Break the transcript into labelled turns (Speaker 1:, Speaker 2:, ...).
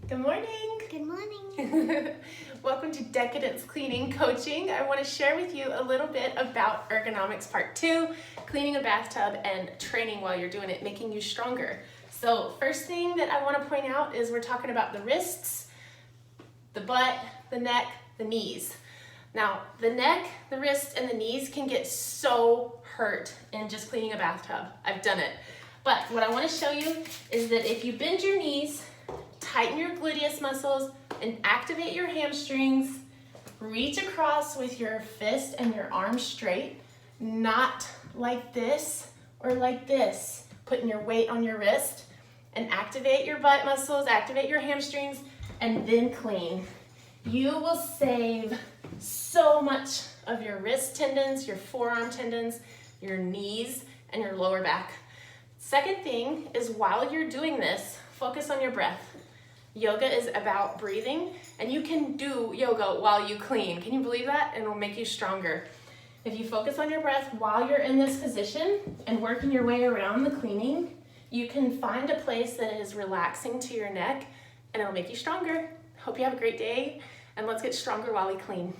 Speaker 1: Good morning.
Speaker 2: Good morning.
Speaker 1: Welcome to Decadence Cleaning Coaching. I want to share with you a little bit about ergonomics part 2, cleaning a bathtub and training while you're doing it, making you stronger. So first thing that I want to point out is we're talking about the wrists, the butt, the neck, the knees. Now, the neck, the wrists, and the knees can get so hurt in just cleaning a bathtub. I've done it. But what I want to show you is that if you bend your knees, tighten your gluteus muscles, and activate your hamstrings, reach across with your fist and your arm straight, not like this or like this, putting your weight on your wrist, and activate your butt muscles, activate your hamstrings, and then clean. You will save so much of your wrist tendons, your forearm tendons, your knees, and your lower back. Second thing is while you're doing this, focus on your breath. Yoga is about breathing, and you can do yoga while you clean. Can you believe that? And it'll make you stronger. If you focus on your breath while you're in this position and working your way around the cleaning, you can find a place that is relaxing to your neck, and it'll make you stronger. Hope you have a great day, and let's get stronger while we clean.